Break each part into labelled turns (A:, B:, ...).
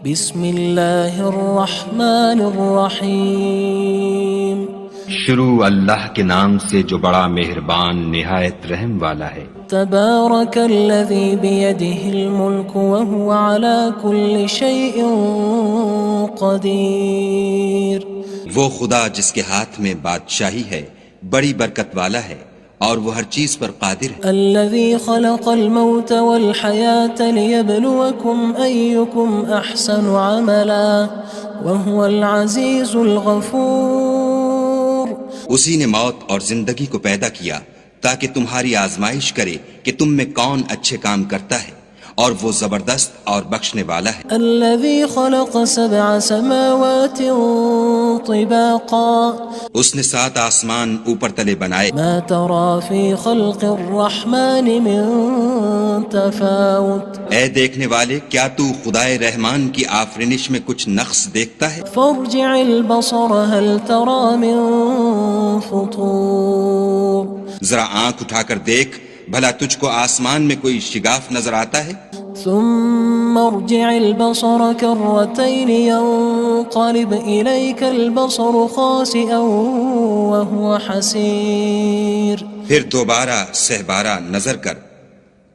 A: بسم اللہ الرحمن الرحیم
B: شروع اللہ کے نام سے جو بڑا مہربان نہایت رحم والا ہے۔
A: تبارک الذی بیدہ الملک وہو علی کل شیء قدیر۔
C: وہ خدا جس کے ہاتھ میں بادشاہی ہے بڑی برکت والا ہے اور وہ ہر چیز پر قادر ہے۔
A: الذی خلق الموت والحیاة لیبلوکم ایکم احسن عملا وہو العزیز الغفور۔
C: اسی نے موت اور زندگی کو پیدا کیا تاکہ تمہاری آزمائش کرے کہ تم میں کون اچھے کام کرتا ہے، اور وہ زبردست اور بخشنے والا ہے۔
A: الذي خلق سبع سماوات طباقا
C: اس نے 7 آسمان اوپر تلے بنائے،
A: ما ترى في خلق الرحمن من تفاوت
C: اے دیکھنے والے کیا تو خدائے رحمان کی آفرینش میں کچھ نقص دیکھتا ہے؟
A: فارجع البصر هل ترى من فطور۔
C: ذرا آنکھ اٹھا کر دیکھ بھلا تجھ کو آسمان میں کوئی شگاف نظر آتا ہے؟
A: ثم ارجع البصر كرتين ينقلب إليك البصر خاسئا وهو حسير۔
C: پھر دوبارہ سہبارہ نظر کر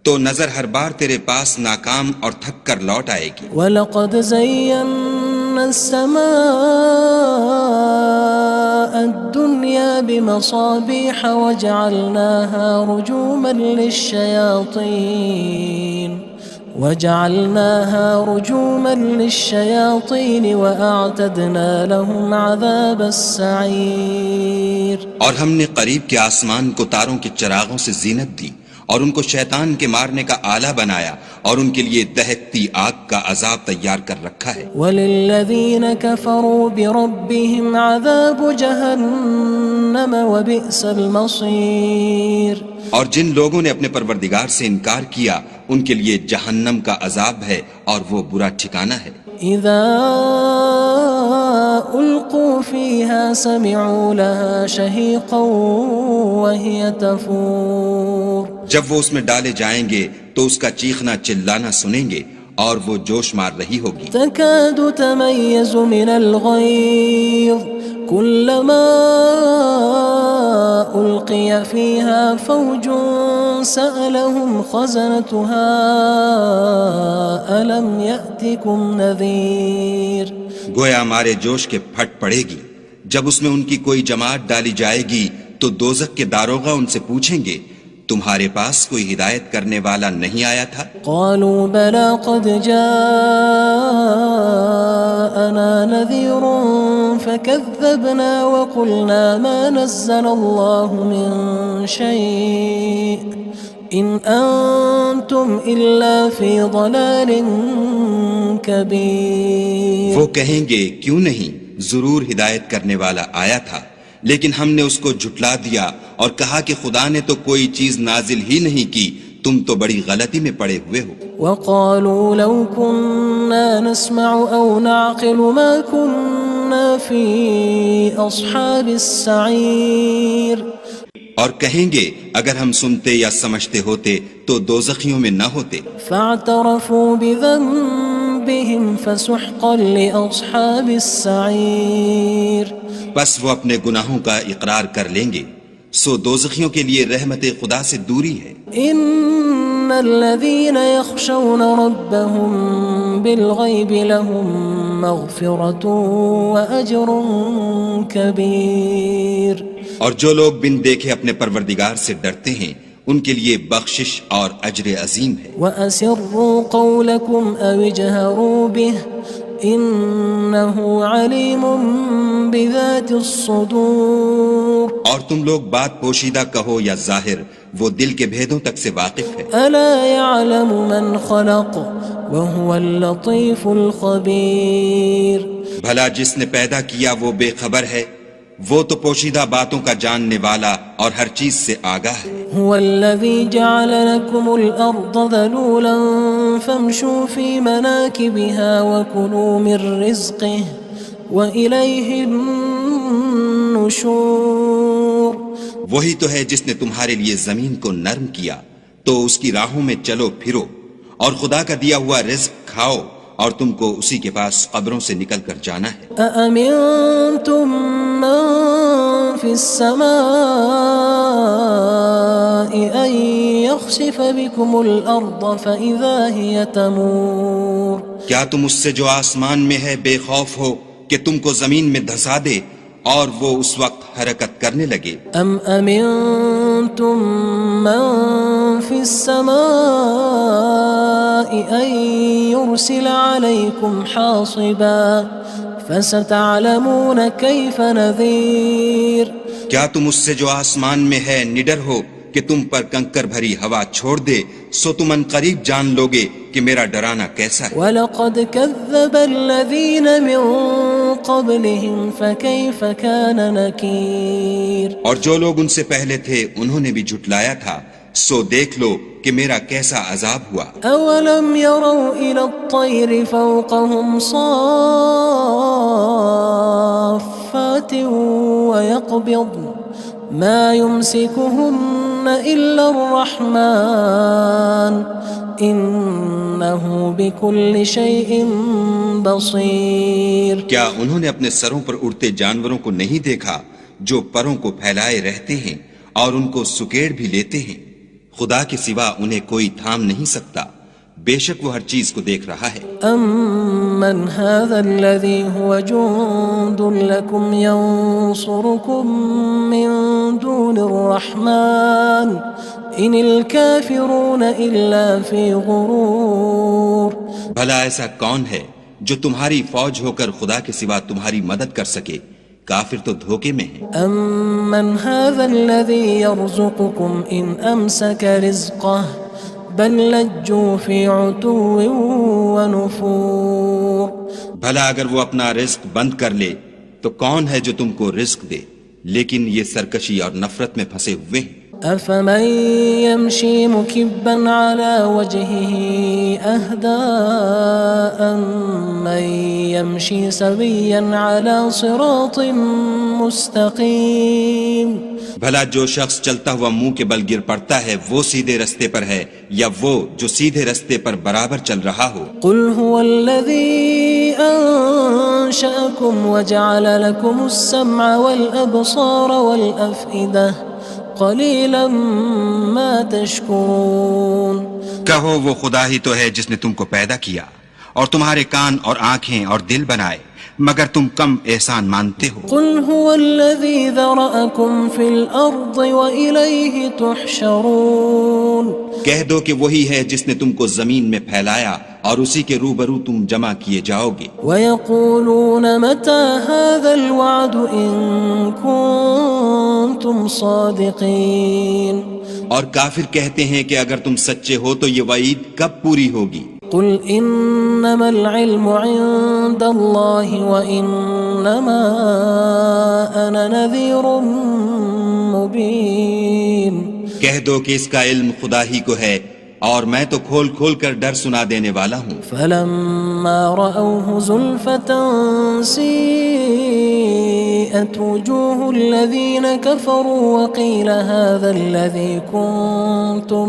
C: تو نظر ہر بار تیرے پاس ناکام اور تھک کر لوٹ آئے گی۔
A: وَلَقَدْ زَيَّنَّا السَّمَاءَ الدُّنْيَا بِمَصَابِيحَ وَجَعَلْنَاهَا رُجُومًا لِلشَّيَاطِينِ وَأَعْتَدْنَا لَهُمْ عَذَابَ السَّعِيرِ۔
C: اور ہم نے قریب کے آسمان کو تاروں کے چراغوں سے زینت دی اور ان کو شیطان کے مارنے کا آلہ بنایا اور ان کے لیے دہکتی آگ کا عذاب تیار کر رکھا ہے۔
A: وَلِلَّذِينَ كَفَرُوا بِرَبِّهِمْ عَذَابُ جَهَنَّمَ وَبِئْسَ الْمَصِيرُ۔
C: اور جن لوگوں نے اپنے پروردگار سے انکار کیا ان کے لیے جہنم کا عذاب ہے اور وہ برا ٹھکانہ ہے۔
A: اذا القوا فيها سمعوا لها شهيقا وهي تفور۔
C: جب وہ اس میں ڈالے جائیں گے تو اس کا چیخنا چلانا سنیں گے اور وہ جوش مار رہی ہوگی۔
A: تكاد تميز من الغيظ كلما ألقي فيها فوج سألهم خزنتها ألم يأتكم نذير۔
C: گویا ہمارے جوش کے پھٹ پڑے گی جب اس میں ان کی کوئی جماعت ڈالی جائے گی تو دوزخ کے داروغہ ان سے پوچھیں گے تمہارے پاس کوئی ہدایت کرنے والا نہیں آیا تھا؟
A: قالوا بلى قد جاءنا نذير فكذبنا وقلنا ما نزل الله من شيء إن أنتم إلا في ضلال كبير۔
C: وہ کہیں گے کیوں نہیں، ضرور ہدایت کرنے والا آیا تھا، لیکن ہم نے اس کو جھٹلا دیا اور کہا کہ خدا نے تو کوئی چیز نازل ہی نہیں کی، تم تو بڑی غلطی میں پڑے ہوئے ہو۔
A: وقالوا لو كنا نسمع أو نعقل ما كنا في أصحاب السعير۔
C: اور کہیں گے اگر ہم سنتے یا سمجھتے ہوتے تو دوزخیوں میں نہ ہوتے۔
A: فاعترفوا بذنبهم فسحقا لأصحاب السعير۔
C: بس وہ اپنے گناہوں کا اقرار کر لیں گے، سو دوزخیوں کے لیے رحمت خدا سے دوری ہے۔
A: ان الذين يخشون ربهم بالغيب لهم مغفرة وأجر كبير۔
C: اور جو لوگ بن دیکھے اپنے پروردگار سے ڈرتے ہیں ان کے لیے بخشش اور اجر عظیم ہے۔
A: وَأَسِرُّوا قَوْلَكُمْ أَوِ اجْهَرُوا بِهِ إِنَّهُ عَلِيمٌ بِذَاتِ الصُّدُورِ۔
C: اور تم لوگ بات پوشیدہ کہو یا ظاہر، وہ دل کے بھیدوں تک سے واقف ہے۔
A: أَلَا يَعْلَمُ مَنْ خَلَقَ وَهُوَ اللَّطِيفُ الْخَبِيرُ۔
C: بھلا جس نے پیدا کیا وہ بے خبر ہے، وہ تو پوشیدہ باتوں کا جاننے والا اور ہر چیز سے آگاہ ہے۔
A: هو الذي جعل لكم الأرض ذلولا فامشوا في مناكبها وكلوا من رزقه وإليه النشور۔
C: وہی تو ہے جس نے تمہارے لیے زمین کو نرم کیا تو اس کی راہوں میں چلو پھرو اور خدا کا دیا ہوا رزق کھاؤ اور تم کو اسی کے پاس قبروں سے نکل کر جانا ہے۔
A: أأمنتم من في السماء أن يخسف بكم الأرض فإذا هي تمور
C: کیا تم اس سے جو آسمان میں ہے بے خوف ہو کہ تم کو زمین میں دھسا دے اور وہ اس وقت حرکت کرنے لگے؟
A: أم أمنتم من في السماء أن يرسل عليكم حاصبا فستعلمون كيف نذير
C: کیا تم اس سے جو آسمان میں ہے نڈر ہو کہ تم پر کنکر بھری ہوا چھوڑ دے، سو تم ان قریب جان لوگے کہ میرا ڈرانا کیسا ہے۔
A: وَلَقَدْ كَذَّبَ الَّذِينَ مِن قَبْلِهِمْ فَكَيْفَ كَانَ نَكِيرٌ
C: اور جو لوگ ان سے پہلے تھے انہوں نے بھی جھٹلایا تھا، سو دیکھ لو کہ میرا کیسا عذاب ہوا۔
A: أَوَلَمْ يَرَوْا إِلَى الطَّيْرِ فَوْقَهُمْ صَافَّاتٍ وَيَقْبِضْنَ مَا يُمْسِكُهُنَّ إِلَّا الرَّحْمَنُ إِنَّهُ بِكُلِّ شَيْءٍ بَصِيرٌ
C: کیا انہوں نے اپنے سروں پر اڑتے جانوروں کو نہیں دیکھا جو پروں کو پھیلائے رہتے ہیں اور ان کو سکیڑ بھی لیتے ہیں؟ خدا کے سوا انہیں کوئی تھام نہیں سکتا، بے شک وہ ہر چیز کو دیکھ رہا ہے۔
A: أَمَّنْ هَذَا الَّذِي هُوَ جُندٌ لَكُمْ يَنصُرُكُم مِّن دُونِ الرَّحْمَنِ إِنِ الْكَافِرُونَ إِلَّا فِي غُرُورٍ
C: بھلا ایسا کون ہے جو تمہاری فوج ہو کر خدا کے سوا تمہاری مدد کر سکے؟ کافر تو دھوکے میں ہیں۔
A: أَمَّنْ هَذَا الَّذِي يَرْزُقُكُمْ إِنْ أَمْسَكَ رِزْقَهُ بَلْ لَجُّوا فِي عُتُوٍّ وَنُفُورٍ
C: بھلا اگر وہ اپنا رزق بند کر لے تو کون ہے جو تم کو رزق دے؟ لیکن یہ سرکشی اور نفرت میں پھنسے ہوئے ہیں۔
A: أَفَمَن يَمْشِي مُكِبًّا عَلَى وَجْهِهِ أَهْدَىٰ أَمَّن يَمْشِي سَوِيًّا عَلَى صِرَاطٍ مُّسْتَقِيمٍ
C: بھلا جو شخص چلتا ہوا منہ کے بل گر پڑتا ہے وہ سیدھے رستے پر ہے یا وہ جو سیدھے رستے پر برابر چل رہا ہو؟
A: قُلْ هُوَ الَّذِي أَنشَأَكُمْ وَجَعَلَ لَكُمُ السَّمْعَ وَالْأَبْصَارَ وَالْأَفْئِدَةَ قَلِيلًا مَا تَشْكُرُونَ
C: کہو وہ خدا ہی تو ہے جس نے تم کو پیدا کیا اور تمہارے کان اور آنکھیں اور دل بنائے، مگر تم کم احسان مانتے ہو۔
A: قُلْ هُوَ الَّذِي ذَرَأَكُمْ فِي الْأَرْضِ وَإِلَيْهِ تُحْشَرُونَ
C: کہہ دو کہ وہی ہے جس نے تم کو زمین میں پھیلایا اور اسی کے روبرو تم جمع کیے جاؤ گے۔
A: وَيَقُولُونَ مَتَى هَذَا الْوَعْدُ إِن كُنتُمْ صَادِقِينَ
C: اور کافر کہتے ہیں کہ اگر تم سچے ہو تو یہ وعید کب پوری ہوگی؟
A: قُلْ إِنَّمَا الْعِلْمُ عِندَ اللَّهِ وَإِنَّمَا أَنَا نَذِيرٌ مُّبِينٌ
C: کہہ دو کہ اس کا علم خدا ہی کو ہے اور میں تو کھول کھول کر ڈر سنا دینے والا ہوں۔
A: فَلَمَّا رَأَوْهُ زُلْفَةً سِيئَتْ وُجُوهُ الَّذِينَ كَفَرُوا وَقِيلَ هَذَا الَّذِي كُنتُم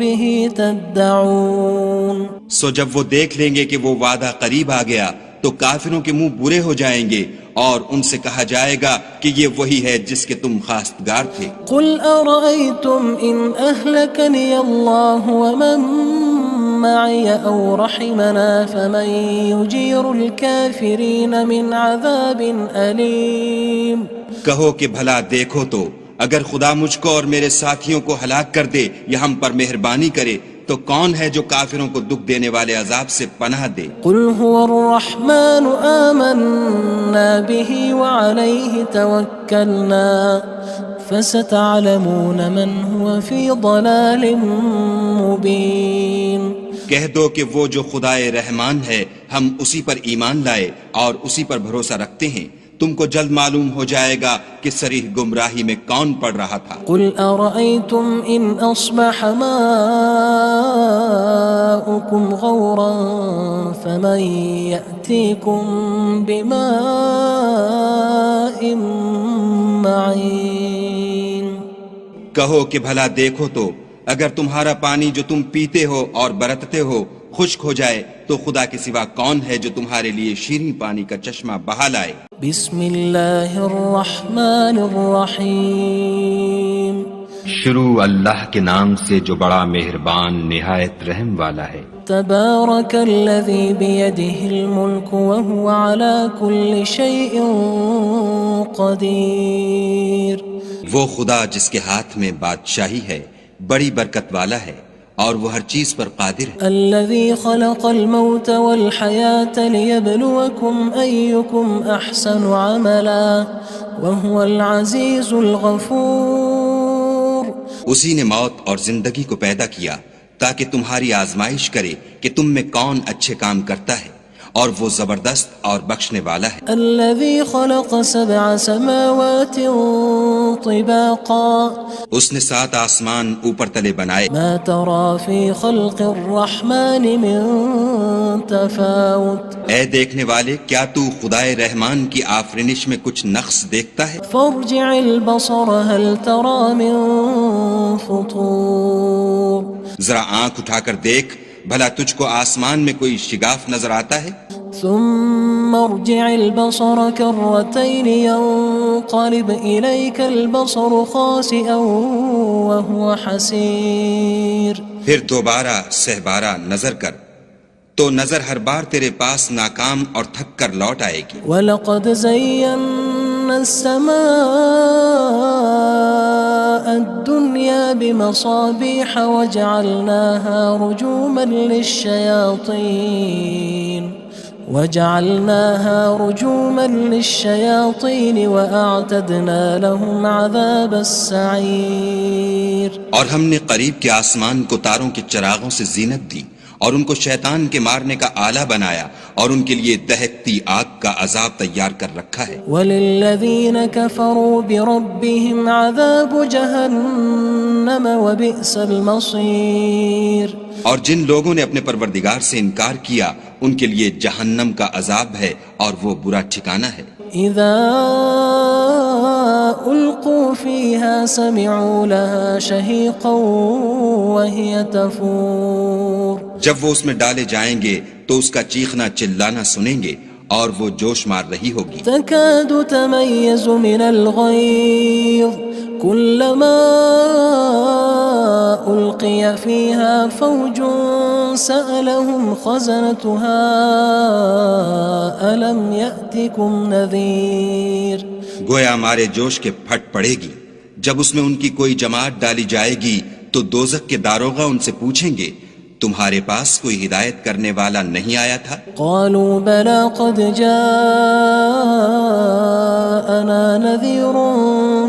A: بِهِ تَدَّعُونَ
C: سو جب وہ دیکھ لیں گے کہ وہ وعدہ قریب آ گیا تو کافروں کے منہ برے ہو جائیں گے اور ان سے کہا جائے گا کہ یہ وہی ہے جس کے تم خواستگار تھے۔
A: قُلْ أَرَأَيْتُمْ إِنْ أَهْلَكَنِيَ اللَّهُ وَمَن مَّعِيَ أَوْ رَحِمَنَا فَمَن يُجِيرُ الْكَافِرِينَ مِنْ عَذَابٍ أَلِيمٍ
C: کہو کہ بھلا دیکھو تو اگر خدا مجھ کو اور میرے ساتھیوں کو ہلاک کر دے یا ہم پر مہربانی کرے تو کون ہے جو کافروں کو دکھ دینے والے عذاب سے پناہ دے؟
A: قُلْ هُوَ الرَّحْمَنُ آمَنَّا بِهِ وَعَلَيْهِ تَوَكَّلْنَا فَسَتَعْلَمُونَ مَنْ هُوَ فِي ضَلَالٍ مُّبِينٍ
C: کہہ دو کہ وہ جو خدائے رحمان ہے ہم اسی پر ایمان لائے اور اسی پر بھروسہ رکھتے ہیں، تم کو جلد معلوم ہو جائے گا کہ صریح گمراہی میں کون پڑ رہا تھا۔
A: قُلْ أَرَأَيْتُمْ إِنْ أَصْبَحَ مَاؤُكُمْ غَوْرًا فَمَن يَأْتِيكُم بِمَاءٍ مَّعِينٍ
C: کہو کہ بھلا دیکھو تو اگر تمہارا پانی جو تم پیتے ہو اور برتتے ہو خشک ہو جائے تو خدا کے سوا کون ہے جو تمہارے لیے شیریں پانی کا چشمہ بہا لائے؟
A: بسم اللہ الرحمن الرحیم
B: شروع اللہ کے نام سے جو بڑا مہربان نہایت رحم والا ہے۔
A: تبارک الذی بیدہ الملک وہو علی کل شیء قدیر۔
C: وہ خدا جس کے ہاتھ میں بادشاہی ہے بڑی برکت والا ہے اور وہ ہر چیز پر قادر ہے۔
A: الذی خلق الموت والحیاة لیبلوکم ایکم احسن عملا وہو العزیز الغفور۔
C: اسی نے موت اور زندگی کو پیدا کیا تاکہ تمہاری آزمائش کرے کہ تم میں کون اچھے کام کرتا ہے، اور وہ زبردست اور بخشنے والا ہے۔
A: الذي خلق 7 سماوات طباقا
C: اس نے 7 آسمان اوپر تلے بنائے،
A: ما ترى في خلق الرحمن من تفاوت
C: اے دیکھنے والے کیا تو خدائے رحمان کی آفرینش میں کچھ نقص دیکھتا ہے؟
A: فارجع البصر هل ترى من فطور۔
C: ذرا آنکھ اٹھا کر دیکھ بھلا تجھ کو آسمان میں کوئی شگاف نظر آتا ہے؟
A: ثم ارجع البصر كرتين ينقلب إليك البصر خاسئا وهو حسير۔
C: پھر دوبارہ سہبارہ نظر کر تو نظر ہر بار تیرے پاس ناکام اور تھک کر لوٹ آئے گی۔
A: وَلَقَدْ زَيَّنَّا السَّمَاءَ الدُّنْيَا بِمَصَابِيحَ وَجَعَلْنَاهَا رُجُومًا لِلشَّيَاطِينِ وَأَعْتَدْنَا لَهُمْ عَذَابَ السَّعِيرِ۔
C: اور ہم نے قریب کے آسمان کو تاروں کے چراغوں سے زینت دی اور ان کو شیطان کے مارنے کا آلہ بنایا اور ان کے لیے دہکتی آگ کا عذاب تیار کر رکھا ہے۔
A: وَلِلَّذِينَ كَفَرُوا بِرَبِّهِمْ عَذَابُ جَهَنَّمَ وَبِئْسَ الْمَصِيرُ۔
C: اور جن لوگوں نے اپنے پروردگار سے انکار کیا ان کے لیے جہنم کا عذاب ہے اور وہ برا ٹھکانہ ہے۔
A: اذا القوا فيها سمعوا لها شهيقا وهي تفور۔
C: جب وہ اس میں ڈالے جائیں گے تو اس کا چیخنا چلانا سنیں گے اور وہ جوش مار رہی ہوگی۔
A: تكاد تميز من الغيظ كلما ألقي فيها فوج سألهم خزنتها ألم يأتكم نذير۔
C: گویا مارے جوش کے پھٹ پڑے گی جب اس میں ان کی کوئی جماعت ڈالی جائے گی تو دوزخ کے داروغہ ان سے پوچھیں گے تمہارے پاس کوئی ہدایت کرنے والا نہیں آیا تھا؟
A: قالوا بلى قد جاءنا نذير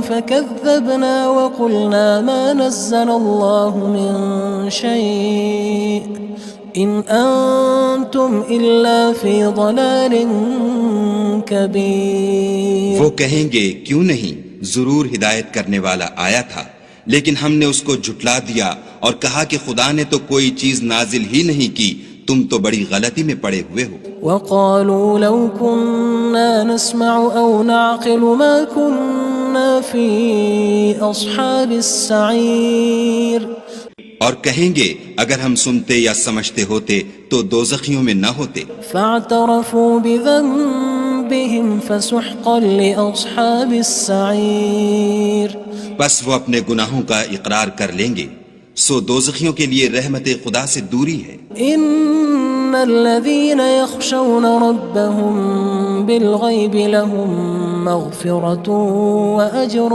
A: فكذبنا وقلنا ما نزل الله من شيء إن أنتم إلا في ضلال كبير۔
C: وہ کہیں گے کیوں نہیں، ضرور ہدایت کرنے والا آیا تھا لیکن ہم نے اس کو جھٹلا دیا اور کہا کہ خدا نے تو کوئی چیز نازل ہی نہیں کی، تم تو بڑی غلطی میں پڑے ہوئے ہو۔
A: وقالوا لو كنا نسمع أو نعقل ما كنا في أصحاب السعير۔
C: اور کہیں گے اگر ہم سنتے یا سمجھتے ہوتے تو دوزخیوں میں نہ ہوتے۔
A: فاعترفوا بذنبهم فسحقا لأصحاب السعير۔
C: بس وہ اپنے گناہوں کا اقرار کر لیں گے، سو دوزخیوں کے لیے رحمت خدا سے دوری ہے۔
A: ان الذين يخشون ربهم بالغيب لهم مغفرة وأجر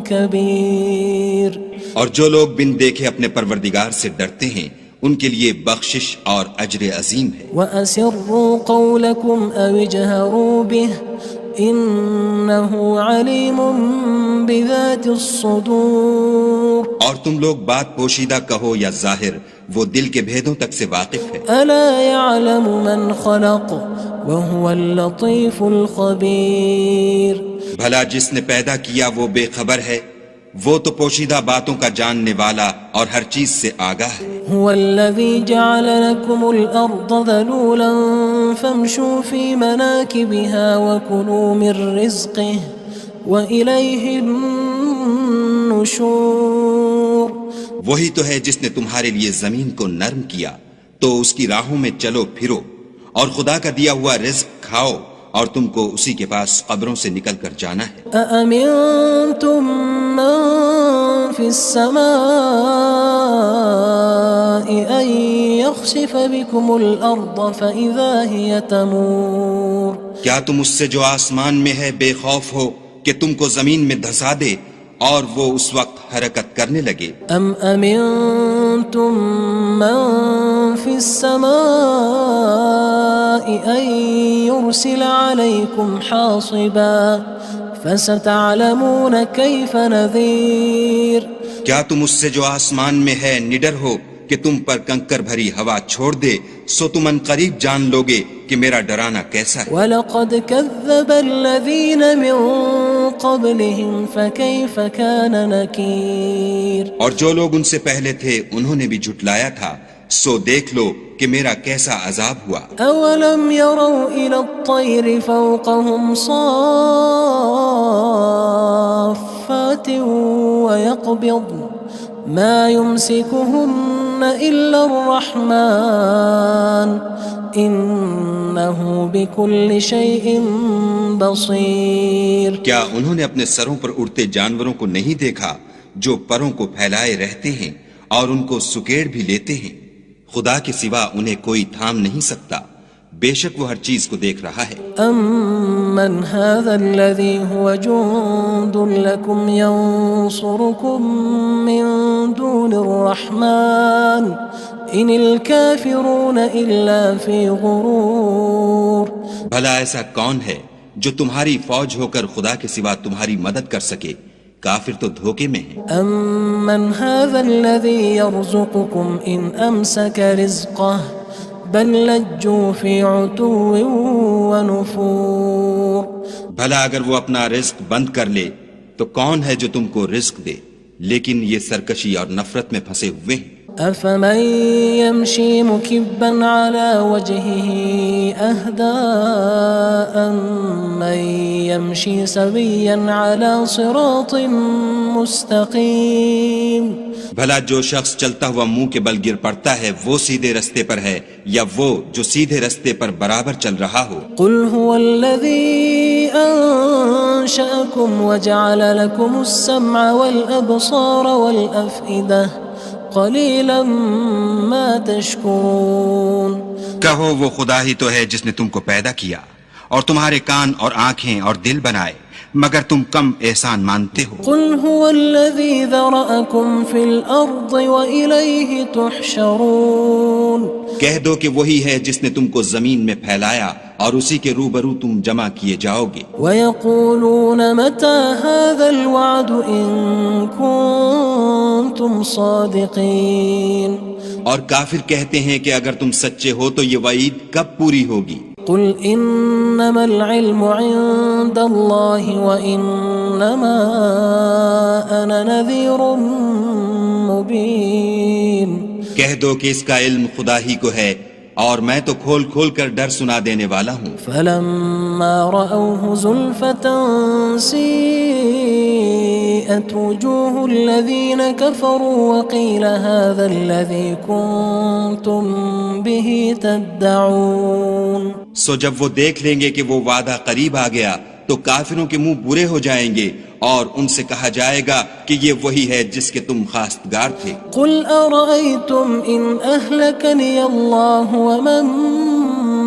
A: كبير۔
C: اور جو لوگ بن دیکھے اپنے پروردگار سے ڈرتے ہیں ان کے لیے بخشش اور اجر عظیم ہے۔
A: وَأَسِرُّوا قَوْلَكُمْ أَوِ اجْهَرُوا بِهِ إِنَّهُ عَلِيمٌ بِذَاتِ الصُّدُورِ۔
C: اور تم لوگ بات پوشیدہ کہو یا ظاہر، وہ دل کے بھیدوں تک سے واقف ہے۔
A: أَلَا يَعْلَمُ مَنْ خَلَقَ وَهُوَ اللَّطِيفُ الْخَبِيرُ۔
C: بھلا جس نے پیدا کیا وہ بے خبر ہے، وہ تو پوشیدہ باتوں کا جاننے والا اور ہر چیز سے آگاہ ہے۔
A: هو الذي جعل لكم الأرض ذلولا فامشوا في مناكبها وكلوا من رزقه وإليه النشور۔
C: وہی تو ہے جس نے تمہارے لیے زمین کو نرم کیا، تو اس کی راہوں میں چلو پھرو اور خدا کا دیا ہوا رزق کھاؤ اور تم کو اسی کے پاس قبروں سے نکل کر جانا ہے۔
A: أأمنتم من في السماء أن يخسف بكم الأرض فإذا هي تمور
C: کیا تم اس سے جو آسمان میں ہے بے خوف ہو کہ تم کو زمین میں دھسا دے اور وہ اس وقت حرکت کرنے لگے؟
A: أم أمنتم من في السماء أن يرسل عليكم حاصبا فستعلمون كيف نذير
C: کیا تم اس سے جو آسمان میں ہے نڈر ہو کہ تم پر کنکر بھری ہوا چھوڑ دے، سو تم ان قریب جان لوگے کہ میرا ڈرانا کیسا ہے۔
A: وَلَقَدْ كَذَّبَ الَّذِينَ مِن قَبْلِهِمْ فَكَيْفَ كَانَ نَكِيرٌ
C: اور جو لوگ ان سے پہلے تھے انہوں نے بھی جھٹلایا تھا، سو دیکھ لو کہ میرا کیسا عذاب ہوا۔
A: أَوَلَمْ يَرَوْا إِلَى الطَّيْرِ فَوْقَهُمْ صَافَّاتٍ وَيَقْبِضْنَ مَا يُمْسِكُهُنَّ إِلَّا الرَّحْمَنُ إِنَّهُ بِكُلِّ شَيْءٍ بَصِيرٌ
C: کیا انہوں نے اپنے سروں پر اڑتے جانوروں کو نہیں دیکھا جو پروں کو پھیلائے رہتے ہیں اور ان کو سکیڑ بھی لیتے ہیں؟ خدا کے سوا انہیں کوئی تھام نہیں سکتا، بے شک وہ ہر چیز کو دیکھ رہا ہے۔
A: أَمَّنْ هَذَا الَّذِي هُوَ جُندٌ لَكُمْ يَنصُرُكُم مِّن دُونِ الرَّحْمَنِ إِنِ الْكَافِرُونَ إِلَّا فِي غُرُورٍ
C: بھلا ایسا کون ہے جو تمہاری فوج ہو کر خدا کے سوا تمہاری مدد کر سکے؟ کافر تو دھوکے میں ہیں۔
A: أَمَّنْ هَذَا الَّذِي يَرْزُقُكُمْ إِنْ أَمْسَكَ رِزْقَهُ بَلْ لَجُّوا فِي عُتُوٍّ وَنُفُورٍ
C: بھلا اگر وہ اپنا رزق بند کر لے تو کون ہے جو تم کو رزق دے؟ لیکن یہ سرکشی اور نفرت میں پھنسے ہوئے ہیں۔
A: أَفَمَن يَمْشِي مُكِبًّا عَلَى وَجْهِهِ أَهْدَىٰ أَمَّن يَمْشِي سَوِيًّا عَلَى صِرَاطٍ مُّسْتَقِيمٍ
C: بھلا جو شخص چلتا ہوا منہ کے بل گر پڑتا ہے وہ سیدھے رستے پر ہے یا وہ جو سیدھے رستے پر برابر چل رہا ہو؟
A: قُلْ هُوَ الَّذِي أَنشَأَكُمْ وَجَعَلَ لَكُمُ السَّمْعَ وَالْأَبْصَارَ وَالْأَفْئِدَةَ قَلِيلًا مَا تَشْكُرُونَ
C: کہو وہ خدا ہی تو ہے جس نے تم کو پیدا کیا اور تمہارے کان اور آنکھیں اور دل بنائے، مگر تم کم احسان مانتے ہو۔
A: قُلْ هُوَ الَّذِي ذَرَأَكُمْ فِي الْأَرْضِ وَإِلَيْهِ تُحْشَرُونَ
C: کہہ دو کہ وہی ہے جس نے تم کو زمین میں پھیلایا اور اسی کے روبرو تم جمع کیے جاؤ گے۔
A: وَيَقُولُونَ مَتَى هَذَا الْوَعْدُ إِن كُنتُمْ صَادِقِينَ
C: اور کافر کہتے ہیں کہ اگر تم سچے ہو تو یہ وعید کب پوری ہوگی؟
A: قُلْ إِنَّمَا الْعِلْمُ عِندَ اللَّهِ وَإِنَّمَا أَنَا نَذِيرٌ مُّبِينٌ
C: کہہ دو کہ اس کا علم خدا ہی کو ہے اور میں تو کھول کھول کر ڈر سنا دینے والا ہوں۔
A: فَلَمَّا رَأَوْهُ زُلْفَةً سِيئَتْ وُجُوهُ الَّذِينَ كَفَرُوا وَقِيلَ هَذَا الَّذِي كُنتُم بِهِ تَدَّعُونَ
C: سو جب وہ دیکھ لیں گے کہ وہ وعدہ قریب آ گیا تو کافروں کے منہ برے ہو جائیں گے اور ان سے کہا جائے گا کہ یہ وہی ہے جس کے تم خواستگار تھے۔
A: قُلْ أَرَأَيْتُمْ إِنْ أَهْلَكَنِيَ اللَّهُ وَمَن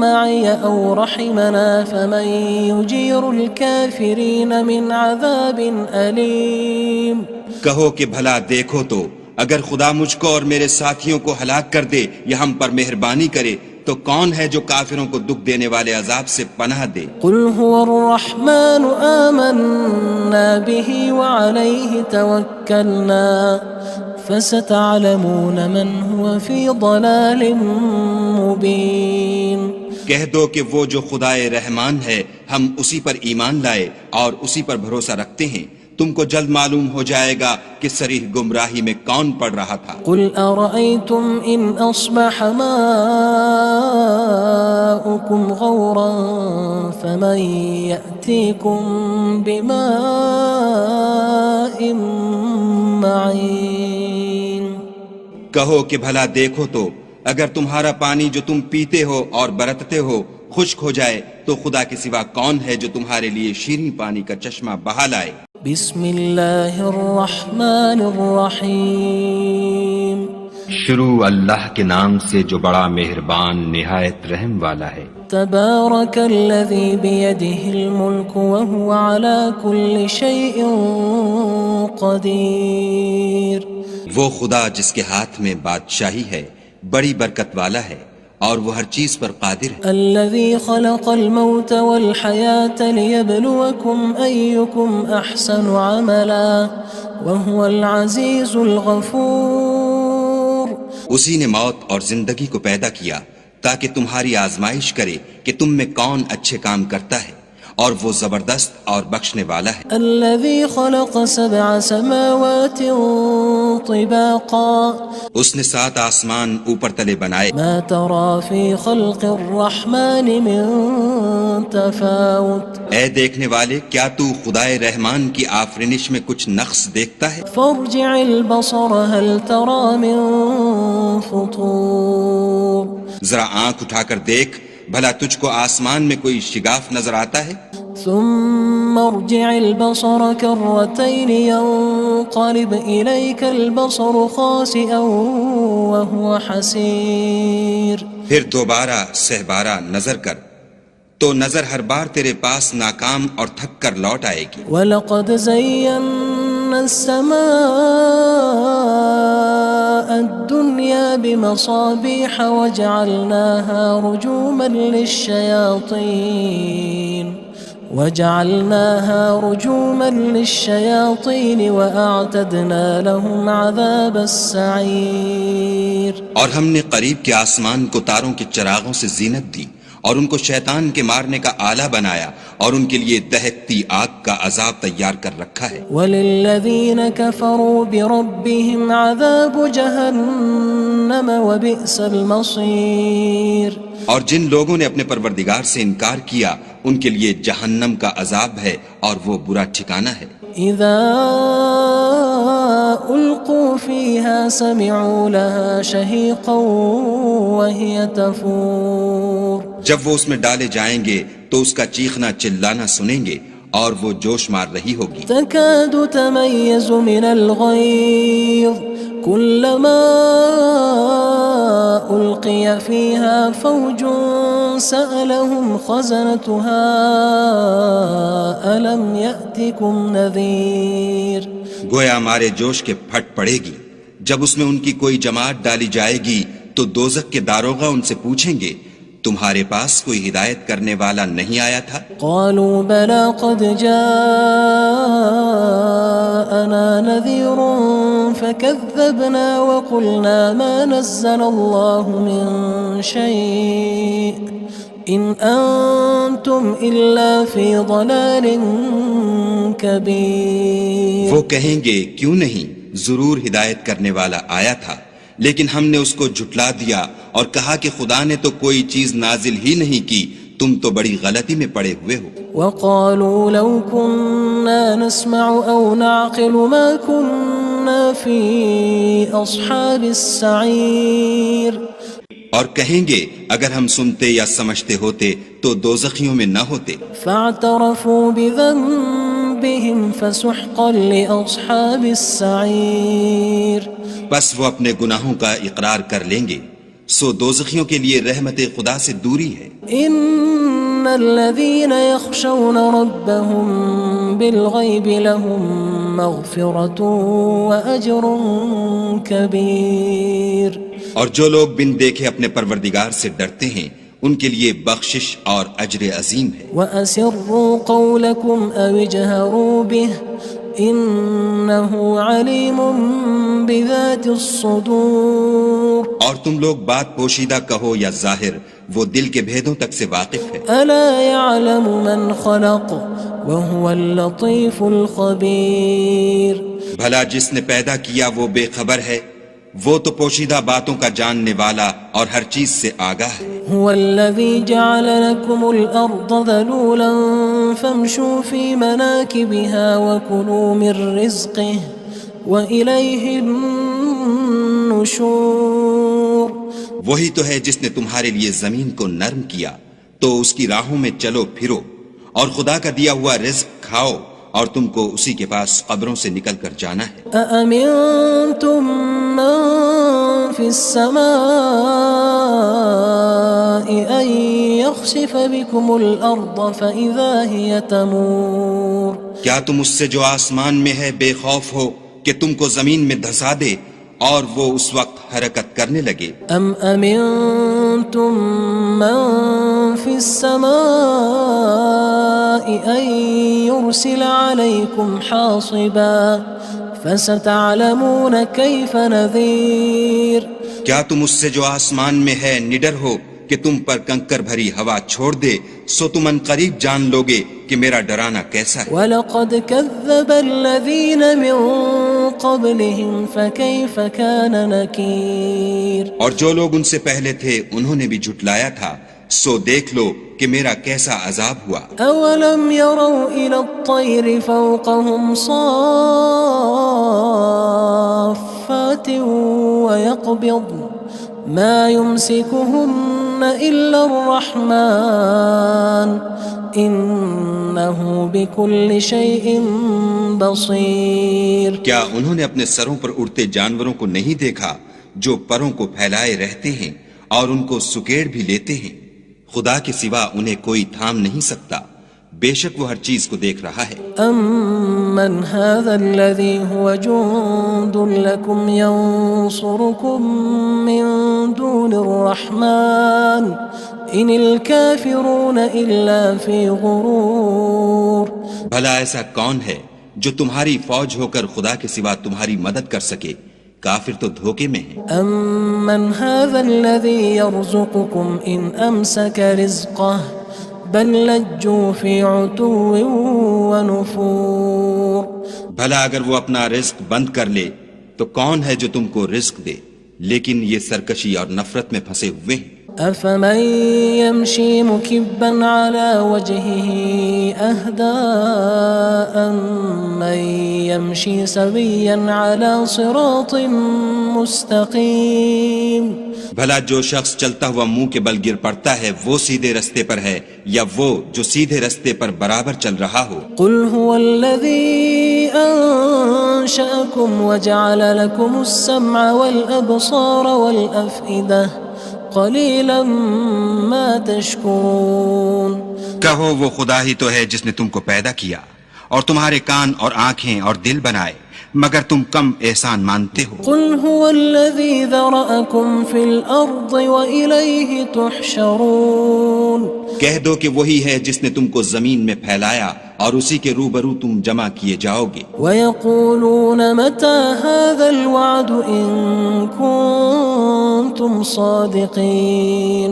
A: مَّعِيَ أَوْ رَحِمَنَا فَمَن يُجِيرُ الْكَافِرِينَ مِنْ عَذَابٍ أَلِيمٍ
C: کہو کہ بھلا دیکھو تو اگر خدا مجھ کو اور میرے ساتھیوں کو ہلاک کر دے یا ہم پر مہربانی کرے تو کون ہے جو کافروں کو دکھ دینے والے عذاب سے پناہ دے؟
A: قُلْ هُوَ الرَّحْمَنُ آمَنَّا بِهِ وَعَلَيْهِ تَوَكَّلْنَا فَسَتَعْلَمُونَ مَنْ هُوَ فِي ضَلَالٍ مُّبِينٍ
C: کہہ دو کہ وہ جو خدائے رحمان ہے ہم اسی پر ایمان لائے اور اسی پر بھروسہ رکھتے ہیں، تم کو جلد معلوم ہو جائے گا کہ صریح گمراہی میں کون پڑ رہا تھا۔
A: قُلْ أَرَأَيْتُمْ إِنْ أَصْبَحَ مَاؤُكُمْ غَوْرًا فَمَن يَأْتِيكُم بِمَاءٍ مَّعِينٍ
C: کہو کہ بھلا دیکھو تو اگر تمہارا پانی جو تم پیتے ہو اور برتتے ہو خشک ہو جائے تو خدا کے سوا کون ہے جو تمہارے لیے شیریں پانی کا چشمہ بہا لائے؟
A: بسم اللہ الرحمن الرحیم
B: شروع اللہ کے نام سے جو بڑا مہربان نہایت رحم والا ہے۔
A: تبارک الذی بیدہ الملک وہو علی کل شیء قدیر۔
C: وہ خدا جس کے ہاتھ میں بادشاہی ہے بڑی برکت والا ہے اور وہ ہر چیز پر قادر ہے۔
A: الذي خلق الموت والحياة ليبلوكم أيكم أحسن عملا وهو العزيز الغفور۔
C: اسی نے موت اور زندگی کو پیدا کیا تاکہ تمہاری آزمائش کرے کہ تم میں کون اچھے کام کرتا ہے، اور وہ زبردست اور بخشنے والا ہے۔
A: الذي خلق 7 سماوات طباقا
C: اس نے 7 آسمان اوپر تلے بنائے،
A: ما ترى في خلق الرحمن من تفاوت
C: اے دیکھنے والے کیا تو خدائے رحمان کی آفرینش میں کچھ نقص دیکھتا ہے؟
A: فارجع البصر هل ترى من فطور۔
C: ذرا آنکھ اٹھا کر دیکھ بھلا تجھ کو آسمان میں کوئی شگاف نظر آتا ہے؟
A: ثم ارجع البصر كرتين ينقلب إليك البصر خاسئا وهو حسير۔
C: پھر دوبارہ سہبارہ نظر کر تو نظر ہر بار تیرے پاس ناکام اور تھک کر لوٹ آئے گی۔
A: وَلَقَدْ زَيَّنَّا السَّمَاءَ الدُّنْيَا بِمَصَابِيحَ وَجَعَلْنَاهَا رُجُومًا لِلشَّيَاطِينِ وَأَعْتَدْنَا لَهُمْ عَذَابَ السَّعِيرِ۔
C: اور ہم نے قریب کے آسمان کو تاروں کے چراغوں سے زینت دی اور ان کو شیطان کے مارنے کا آلہ بنایا اور ان کے لیے دہکتی آگ کا عذاب تیار کر رکھا ہے۔
A: وَلِلَّذِينَ كَفَرُوا بِرَبِّهِمْ عَذَابُ جَهَنَّمَ وَبِئْسَ الْمَصِيرُ۔
C: اور جن لوگوں نے اپنے پروردگار سے انکار کیا ان کے لیے جہنم کا عذاب ہے اور وہ برا ٹھکانہ ہے۔
A: اذا القوا فيها سمعوا لها شهيقا وهي تفور۔
C: جب وہ اس میں ڈالے جائیں گے تو اس کا چیخنا چلانا سنیں گے اور وہ جوش مار رہی ہوگی۔
A: تكاد تميز من الغيظ كلما ألقي فيها فوج سألهم خزنتها ألم يأتكم نذير۔
C: گویا ہمارے جوش کے پھٹ پڑے گی جب اس میں ان کی کوئی جماعت ڈالی جائے گی تو دوزخ کے داروغہ ان سے پوچھیں گے تمہارے پاس کوئی ہدایت کرنے والا نہیں آیا تھا؟
A: قالوا بلى قد جاءنا نذير فكذبنا وقلنا ما نزل الله من شيء إن أنتم إلا في ضلال كبير۔
C: وہ کہیں گے کیوں نہیں، ضرور ہدایت کرنے والا آیا تھا، لیکن ہم نے اس کو جھٹلا دیا اور کہا کہ خدا نے تو کوئی چیز نازل ہی نہیں کی، تم تو بڑی غلطی میں پڑے ہوئے ہو۔
A: وقالوا لو كنا نسمع أو نعقل ما كنا في أصحاب السعير۔
C: اور کہیں گے اگر ہم سنتے یا سمجھتے ہوتے تو دوزخیوں میں نہ ہوتے۔
A: فاعترفوا بذنبهم فسحقا لأصحاب السعير۔
C: بس وہ اپنے گناہوں کا اقرار کر لیں گے، سو دوزخیوں کے لیے رحمت خدا سے دوری ہے۔
A: ان الذين يخشون ربهم بالغيب لهم مغفرة وأجر كبير۔
C: اور جو لوگ بن دیکھے اپنے پروردگار سے ڈرتے ہیں ان کے لیے بخشش اور اجر عظیم ہے۔
A: وَأَسِرُّوا قَوْلَكُمْ أَوِ اجْهَرُوا بِهِ إِنَّهُ عَلِيمٌ بِذَاتِ الصُّدُورِ۔
C: اور تم لوگ بات پوشیدہ کہو یا ظاہر، وہ دل کے بھیدوں تک سے واقف ہے۔
A: أَلَا يَعْلَمُ مَنْ خَلَقَ وَهُوَ اللَّطِيفُ الْخَبِيرُ۔
C: بھلا جس نے پیدا کیا وہ بے خبر ہے، وہ تو پوشیدہ باتوں کا جاننے والا اور ہر چیز سے آگاہ ہے۔
A: هو الذي جعل لكم الأرض ذلولا فامشوا في مناكبها وكلوا من رزقه وإليه النشور۔
C: وہی تو ہے جس نے تمہارے لیے زمین کو نرم کیا تو اس کی راہوں میں چلو پھرو، اور خدا کا دیا ہوا رزق کھاؤ، اور تم کو اسی کے پاس قبروں سے نکل کر جانا ہے۔
A: أأمنتم من في السماء أن يخسف بكم الأرض فإذا هي تمور
C: کیا تم اس سے جو آسمان میں ہے بے خوف ہو کہ تم کو زمین میں دھسا دے اور وہ اس وقت حرکت کرنے لگے؟
A: أم أمنتم من في السماء أن يرسل عليكم حاصبا فستعلمون كيف نذير
C: کیا تم اس سے جو آسمان میں ہے نڈر ہو کہ تم پر کنکر بھری ہوا چھوڑ دے، سو تم ان قریب جان لوگے کہ میرا ڈرانا کیسا ہے۔
A: وَلَقَدْ كَذَّبَ الَّذِينَ مِن قَبْلِهِمْ فَكَيْفَ كَانَ نَكِيرٌ
C: اور جو لوگ ان سے پہلے تھے انہوں نے بھی جھٹلایا تھا، سو دیکھ لو کہ میرا کیسا عذاب ہوا۔
A: أَوَلَمْ يَرَوْا إِلَى الطَّيْرِ فَوْقَهُمْ صَافَّاتٍ وَيَقْبِضْنَ مَا يُمْسِكُهُنَّ إِلَّا الرَّحْمَنُ إِنَّهُ بِكُلِّ شَيْءٍ بَصِيرٌ
C: کیا انہوں نے اپنے سروں پر اڑتے جانوروں کو نہیں دیکھا جو پروں کو پھیلائے رہتے ہیں اور ان کو سکیڑ بھی لیتے ہیں؟ خدا کے سوا انہیں کوئی تھام نہیں سکتا، بے شک وہ ہر چیز کو دیکھ رہا ہے۔
A: أَمَّنْ هَذَا الَّذِي هُوَ جُندٌ لَكُمْ يَنصُرُكُم مِّن دُونِ الرَّحْمَنِ إِنِ الْكَافِرُونَ إِلَّا فِي غُرُورٍ
C: بھلا ایسا کون ہے جو تمہاری فوج ہو کر خدا کے سوا تمہاری مدد کر سکے؟ کافر تو دھوکے میں ہیں۔
A: أَمَّنْ هَذَا الَّذِي يَرْزُقُكُمْ إِنْ أَمْسَكَ رِزْقَهُ بَلْ لَجُّوا فِي عُتُوٍّ وَنُفُورٍ
C: بھلا اگر وہ اپنا رزق بند کر لے تو کون ہے جو تم کو رزق دے؟ لیکن یہ سرکشی اور نفرت میں پھنسے ہوئے ہیں۔
A: أَفَمَن يَمْشِي مُكِبًّا عَلَى وَجْهِهِ أَهْدَىٰ أَمَّن يَمْشِي سَوِيًّا عَلَى صِرَاطٍ مُّسْتَقِيمٍ
C: بھلا جو شخص چلتا ہوا منہ کے بل گر پڑتا ہے وہ سیدھے رستے پر ہے یا وہ جو سیدھے رستے پر برابر چل رہا ہو؟
A: قُلْ هُوَ الَّذِي أَنشَأَكُمْ وَجَعَلَ لَكُمُ السَّمْعَ وَالْأَبْصَارَ وَالْأَفْئِدَةَ قَلِيلًا مَا تَشْكُرُونَ
C: کہو وہ خدا ہی تو ہے جس نے تم کو پیدا کیا اور تمہارے کان اور آنکھیں اور دل بنائے، مگر تم کم احسان مانتے ہو۔
A: قُلْ هُوَ الَّذِي ذَرَأَكُمْ فِي الْأَرْضِ وَإِلَيْهِ تُحْشَرُونَ
C: کہہ دو کہ وہی ہے جس نے تم کو زمین میں پھیلایا اور اسی کے روبرو تم جمع کیے جاؤ گے۔
A: وَيَقُولُونَ مَتَى هَذَا الْوَعْدُ إِن كُنتُمْ صَادِقِينَ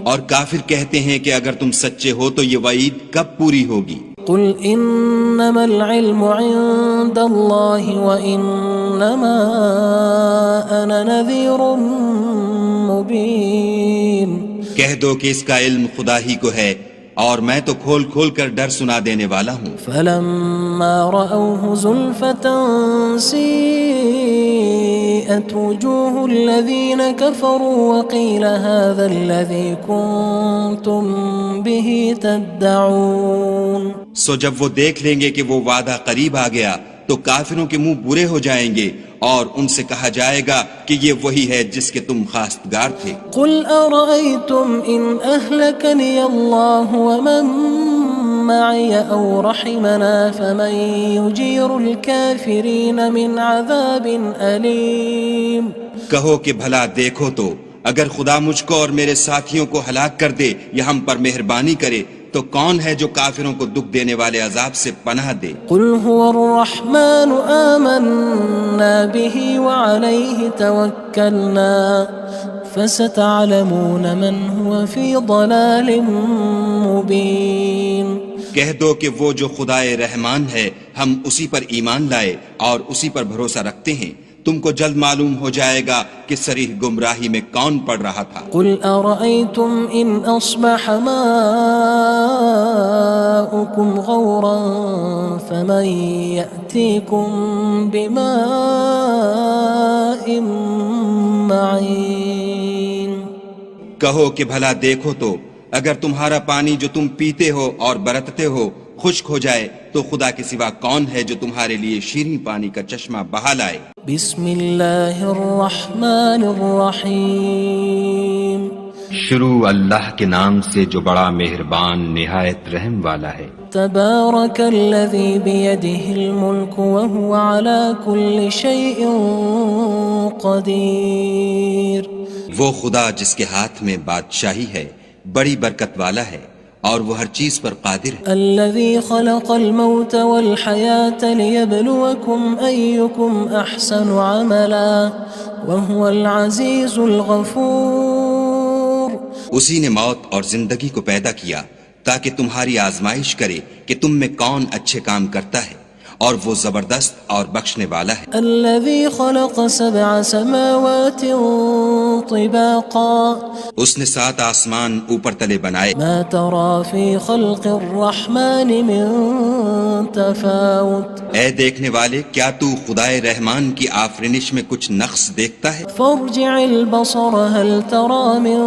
C: اور کافر کہتے ہیں کہ اگر تم سچے ہو تو یہ وعید کب پوری ہوگی؟
A: قُلْ إِنَّمَا الْعِلْمُ عِندَ اللَّهِ وَإِنَّمَا أَنَا نَذِيرٌ مُّبِينٌ
C: کہہ دو کہ اس کا علم خدا ہی کو ہے اور میں تو کھول کھول کر ڈر سنا دینے والا ہوں۔
A: فَلَمَّا رَأَوْهُ زُلْفَةً سِيئَتْ وُجُوهُ الَّذِينَ كَفَرُوا وَقِيلَ هَذَا الَّذِي كُنتُم بِهِ تَدَّعُونَ
C: سو جب وہ دیکھ لیں گے کہ وہ وعدہ قریب آ گیا تو کافروں کے منہ برے ہو جائیں گے اور ان سے کہا جائے گا کہ یہ وہی ہے جس کے تم خواستگار تھے۔
A: قُلْ أَرَأَيْتُمْ إِنْ أَهْلَكَنِيَ اللَّهُ وَمَن مَّعِيَ أَوْ رَحِمَنَا فَمَن يُجِيرُ الْكَافِرِينَ مِنْ عَذَابٍ أَلِيمٍ
C: کہو کہ بھلا دیکھو تو اگر خدا مجھ کو اور میرے ساتھیوں کو ہلاک کر دے یا ہم پر مہربانی کرے تو کون ہے جو کافروں کو دکھ دینے والے عذاب سے پناہ دے؟
A: قُلْ هُوَ الرَّحْمَنُ آمَنَّا بِهِ وَعَلَيْهِ تَوَكَّلْنَا فَسَتَعْلَمُونَ مَنْ هُوَ فِي ضَلَالٍ مُّبِينٍ
C: کہہ دو کہ وہ جو خدائے رحمان ہے ہم اسی پر ایمان لائے اور اسی پر بھروسہ رکھتے ہیں، تم کو جلد معلوم ہو جائے گا کہ صریح گمراہی میں کون پڑ رہا تھا۔
A: قُلْ أَرَأَيْتُمْ إِنْ أَصْبَحَ مَاؤُكُمْ غَوْرًا فَمَن يَأْتِيكُم بِمَاءٍ مَّعِينٍ
C: کہو کہ بھلا دیکھو تو اگر تمہارا پانی جو تم پیتے ہو اور برتتے ہو خشک ہو جائے تو خدا کے سوا کون ہے جو تمہارے لیے شیریں پانی کا چشمہ بہا لائے؟
A: بسم اللہ الرحمن الرحیم
B: شروع اللہ کے نام سے جو بڑا مہربان نہایت رحم والا ہے۔
A: تبارک الذی بیدہ الملک وہو علی کل شیء قدیر۔
C: وہ خدا جس کے ہاتھ میں بادشاہی ہے بڑی برکت والا ہے اور وہ ہر چیز پر قادر ہے۔
A: الذی خلق الموت والحیاة لیبلوکم ایکم احسن عملا وہو العزیز الغفور۔
C: اسی نے موت اور زندگی کو پیدا کیا تاکہ تمہاری آزمائش کرے کہ تم میں کون اچھے کام کرتا ہے، اور وہ زبردست اور بخشنے والا ہے۔
A: الذي خلق 7 سماوات طباقا
C: اس نے 7 آسمان اوپر تلے بنائے،
A: ما ترى في خلق الرحمن من تفاوت
C: اے دیکھنے والے کیا تو خدائے رحمان کی آفرینش میں کچھ نقص دیکھتا ہے؟
A: فارجع البصر هل ترى من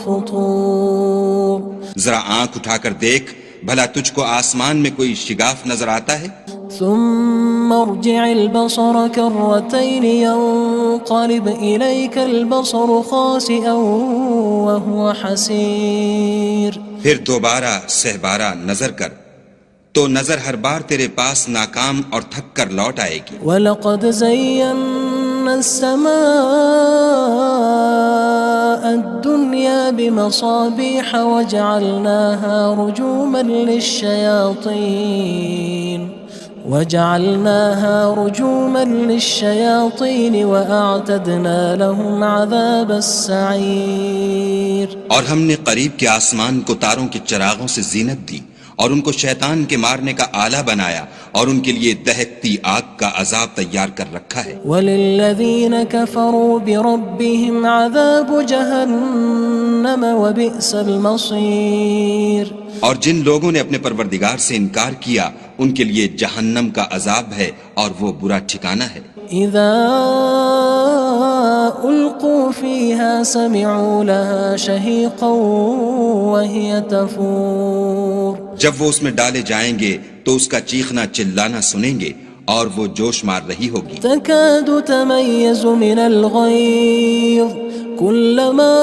A: فطور۔
C: ذرا آنکھ اٹھا کر دیکھ بھلا تجھ کو آسمان میں کوئی شگاف نظر آتا ہے؟
A: ثم ارجع البصر كرتين ينقلب إليك البصر خاسئا وهو حسير۔
C: پھر دوبارہ سہبارہ نظر کر تو نظر ہر بار تیرے پاس ناکام اور تھک کر لوٹ آئے گی۔
A: وَلَقَدْ زَيَّنَّا السَّمَاءَ الدُّنْيَا بِمَصَابِيحَ وَجَعَلْنَاهَا رُجُومًا لِلشَّيَاطِينِ وَأَعْتَدْنَا لَهُمْ عَذَابَ السَّعِيرِ۔
C: اور ہم نے قریب کے آسمان کو تاروں کے چراغوں سے زینت دی اور ان کو شیطان کے مارنے کا آلہ بنایا اور ان کے لیے دہکتی آگ کا عذاب تیار کر رکھا ہے۔
A: وَلِلَّذِينَ كَفَرُوا بِرَبِّهِمْ عَذَابُ جَهَنَّمَ وَبِئْسَ الْمَصِيرُ۔
C: اور جن لوگوں نے اپنے پروردگار سے انکار کیا ان کے لیے جہنم کا عذاب ہے اور وہ برا ٹھکانہ ہے۔
A: اذا القوا فيها سمعوا لها شهيقا وهي تفور۔
C: جب وہ اس میں ڈالے جائیں گے تو اس کا چیخنا چلانا سنیں گے اور وہ جوش مار رہی ہوگی۔
A: تكاد تميز من الغيظ كلما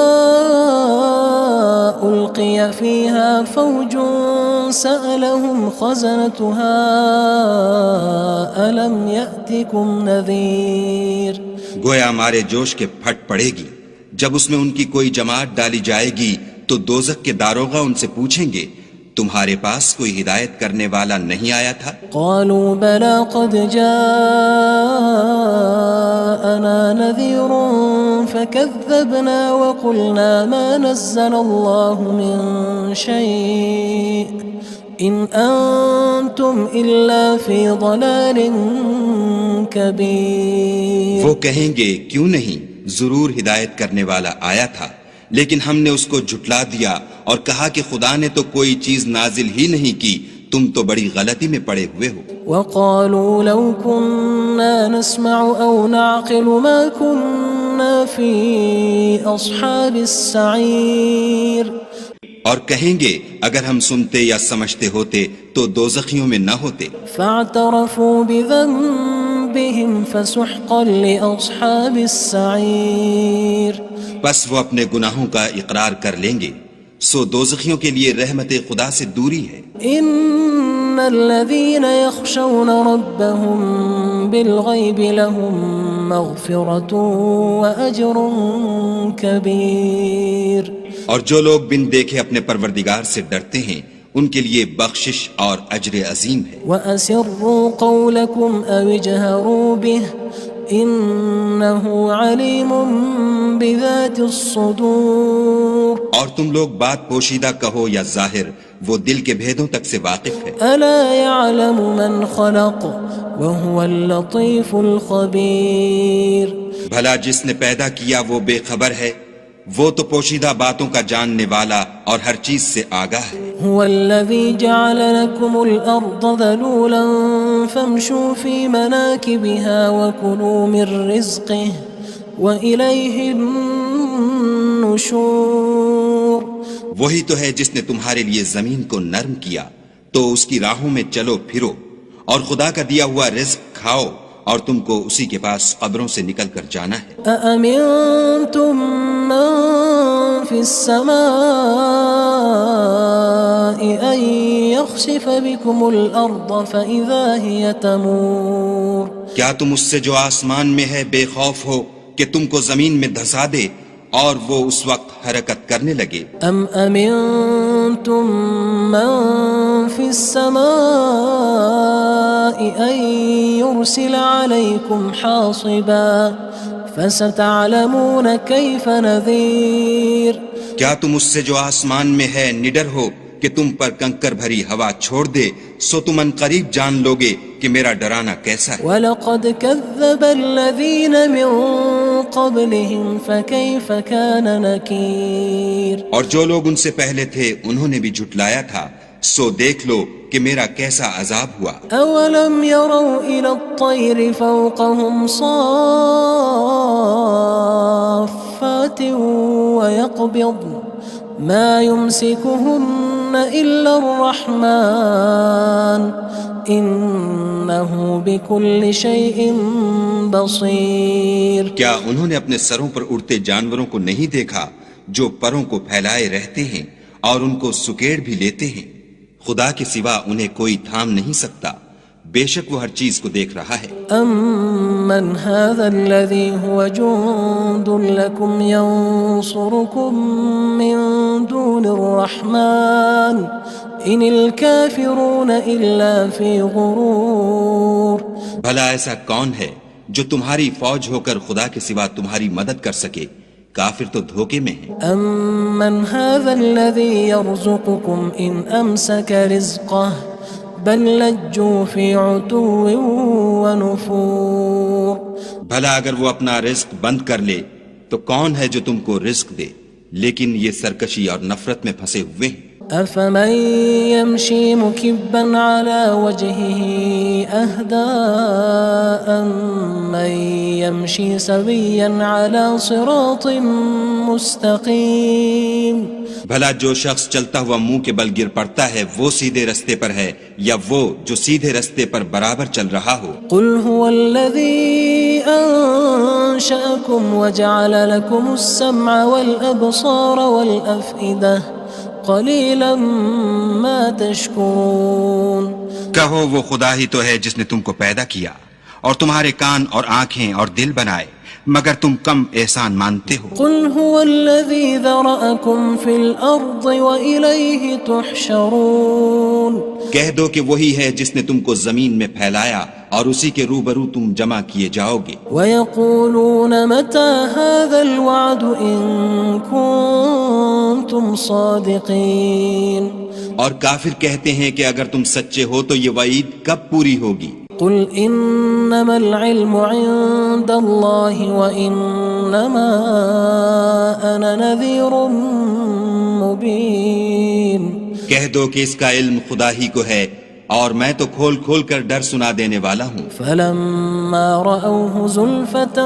A: ألقي فيها فوج سألهم خزنتها ألم يأتكم نذير۔
C: گویا مارے جوش کے پھٹ پڑے گی جب اس میں ان کی کوئی جماعت ڈالی جائے گی تو دوزخ کے داروغہ ان سے پوچھیں گے تمہارے پاس کوئی ہدایت کرنے والا نہیں آیا تھا؟
A: قالوا بلى قد جاءنا نذير فكذبنا وقلنا ما نزل الله من شيء إن أنتم إلا في ضلال كبير۔
C: وہ کہیں گے کیوں نہیں، ضرور ہدایت کرنے والا آیا تھا، لیکن ہم نے اس کو جھٹلا دیا اور کہا کہ خدا نے تو کوئی چیز نازل ہی نہیں کی، تم تو بڑی غلطی میں پڑے ہوئے ہو۔
A: وقالوا لو كنا نسمع أو نعقل ما كنا في أصحاب السعير۔
C: اور کہیں گے اگر ہم سنتے یا سمجھتے ہوتے تو دوزخیوں میں نہ ہوتے۔
A: فاعترفوا بذنبهم فسحقا لأصحاب السعير۔
C: بس وہ اپنے گناہوں کا اقرار کر لیں گے، سو دوزخیوں کے لیے رحمت خدا سے دوری ہے۔
A: ان الذين يخشون ربهم بالغيب لهم مغفرة وأجر كبير۔
C: اور جو لوگ بن دیکھے اپنے پروردگار سے ڈرتے ہیں ان کے لیے بخشش اور اجر عظیم ہے۔
A: وَأَسِرُّوا قَوْلَكُمْ أَوِ اجْهَرُوا بِهِ إِنَّهُ عَلِيمٌ بِذَاتِ الصُّدُورِ۔
C: اور تم لوگ بات پوشیدہ کہو یا ظاہر، وہ دل کے بھیدوں تک سے واقف ہے۔
A: أَلَا يَعْلَمُ مَنْ خَلَقَ وَهُوَ اللَّطِيفُ الْخَبِيرُ۔
C: بھلا جس نے پیدا کیا وہ بے خبر ہے، وہ تو پوشیدہ باتوں کا جاننے والا اور ہر چیز سے آگاہ ہے۔
A: هو الذي جعل لكم الأرض ذلولا فامشوا في مناكبها وكلوا من رزقه وإليه النشور۔ النشور
C: وہی تو ہے جس نے تمہارے لیے زمین کو نرم کیا تو اس کی راہوں میں چلو پھرو اور خدا کا دیا ہوا رزق کھاؤ اور تم کو اسی کے پاس قبروں سے نکل کر جانا ہے
A: أأمنتم من في السماء أن يخسف بكم الأرض فإذا هي تمور
C: کیا تم اس سے جو آسمان میں ہے بے خوف ہو کہ تم کو زمین میں دھسا دے اور وہ اس وقت حرکت کرنے لگے
A: أم أمنتم من في السماء أن يرسل عليكم حاصبا فستعلمون كيف نذير
C: کیا تم اس سے جو آسمان میں ہے نڈر ہو کہ تم پر کنکر بھری ہوا چھوڑ دے سو تم ان قریب جان لوگے کہ میرا ڈرانا کیسا ہے
A: وَلَقَدْ كَذَّبَ الَّذِينَ مِن قَبْلِهِمْ فَكَيْفَ كَانَ نَكِيرٌ
C: اور جو لوگ ان سے پہلے تھے انہوں نے بھی جھٹلایا تھا سو دیکھ لو کہ میرا کیسا عذاب ہوا
A: أَوَلَمْ يَرَوْا إِلَى الطَّيْرِ فَوْقَهُمْ صَافَّاتٍ وَيَقْبِضْنَ مَا يُمْسِكُهُنَّ إِلَّا الرَّحْمَنُ إِنَّهُ بِكُلِّ شَيْءٍ بَصِيرٌ
C: کیا انہوں نے اپنے سروں پر اڑتے جانوروں کو نہیں دیکھا جو پروں کو پھیلائے رہتے ہیں اور ان کو سکیڑ بھی لیتے ہیں خدا کے سوا انہیں کوئی تھام نہیں سکتا بے شک وہ ہر چیز کو دیکھ رہا ہے
A: أَمَّنْ هَذَا الَّذِي هُوَ جُندٌ لَكُمْ يَنصُرُكُم مِّن دُونِ الرَّحْمَنِ إِنِ الْكَافِرُونَ إِلَّا فِي غُرُورٍ
C: بھلا ایسا کون ہے جو تمہاری فوج ہو کر خدا کے سوا تمہاری مدد کر سکے کافر تو دھوکے میں ہیں
A: أَمَّنْ هَذَا الَّذِي يَرْزُقُكُمْ إِنْ أَمْسَكَ رِزْقَهُ بل لجوا في عتو ونفور
C: بھلا اگر وہ اپنا رزق بند کر لے تو کون ہے جو تم کو رزق دے لیکن یہ سرکشی اور نفرت میں پھنسے ہوئے ہیں
A: أفمن يمشي مكبا على وجهه أهدى أمن يمشي سويا على صراط مستقيم
C: بھلا جو شخص چلتا ہوا منہ کے بل گر پڑتا ہے وہ سیدھے رستے پر ہے یا وہ جو سیدھے رستے پر برابر چل رہا ہو
A: قل هو الذي أنشأكم وجعل لكم السمع والأبصار والأفئدة قلیلا ما تشکرون
C: کہو وہ خدا ہی تو ہے جس نے تم کو پیدا کیا اور تمہارے کان اور آنکھیں اور دل بنائے مگر تم کم احسان مانتے ہو
A: قل هو الذي ذرأكم في الأرض وإليه تحشرون
C: کہہ دو کہ وہی ہے جس نے تم کو زمین میں پھیلایا اور اسی کے روبرو تم جمع کیے جاؤ گے
A: وَيَقُولُونَ مَتَى هَذَا الْوَعْدُ إِن كُنتُمْ صَادِقِينَ
C: اور کافر کہتے ہیں کہ اگر تم سچے ہو تو یہ وعید کب پوری ہوگی
A: قل إنما العلم عند الله وإنما أنا نذير مبين
C: کہہ دو کہ اس کا علم خدا ہی کو ہے اور میں تو کھول کھول کر ڈر سنا دینے والا ہوں
A: فلما رأوه زلفة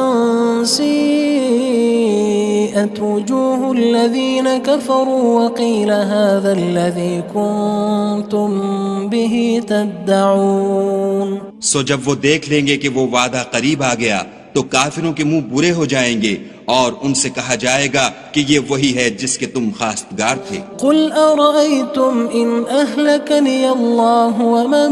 A: سيئت وجوه الذين كفروا وقيل هذا الذي كنتم به تدعون
C: سو جب وہ دیکھ لیں گے کہ وہ وعدہ قریب آ گیا تو کافروں کے منہ برے ہو جائیں گے اور ان سے کہا جائے گا کہ یہ وہی ہے جس کے تم خواستگار تھے
A: قل أرأيتم إن أهلكني الله ومن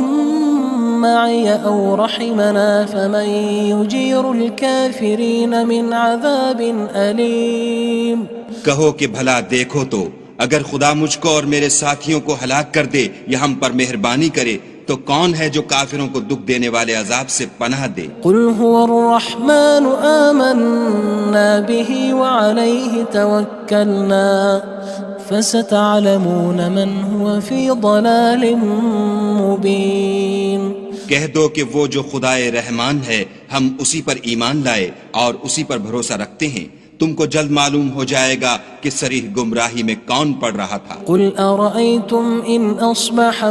A: معي أو رحمنا فمن يجير الكافرين من عذاب أليم
C: کہو کہ بھلا دیکھو تو اگر خدا مجھ کو اور میرے ساتھیوں کو ہلاک کر دے یا ہم پر مہربانی کرے تو کون ہے جو کافروں کو دکھ دینے والے عذاب سے پناہ دے
A: قل هو الرحمن آمنا به وعليه توكلنا فستعلمون من هو في ضلال مبين
C: کہہ دو کہ وہ جو خدائے رحمان ہے ہم اسی پر ایمان لائے اور اسی پر بھروسہ رکھتے ہیں تم کو جلد معلوم ہو جائے گا کہ صریح گمراہی میں کون پڑ رہا تھا
A: قل أرأيتم إن أصبح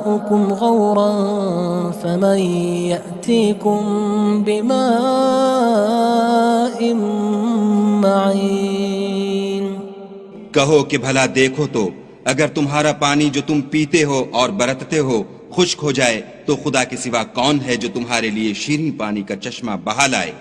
A: ماؤكم غورا فمن يأتيكم بماء معين
C: کہو کہ بھلا دیکھو تو اگر تمہارا پانی جو تم پیتے ہو اور برتتے ہو خشک ہو جائے تو خدا کے سوا کون ہے جو تمہارے لیے شیریں پانی کا چشمہ بہا لائے؟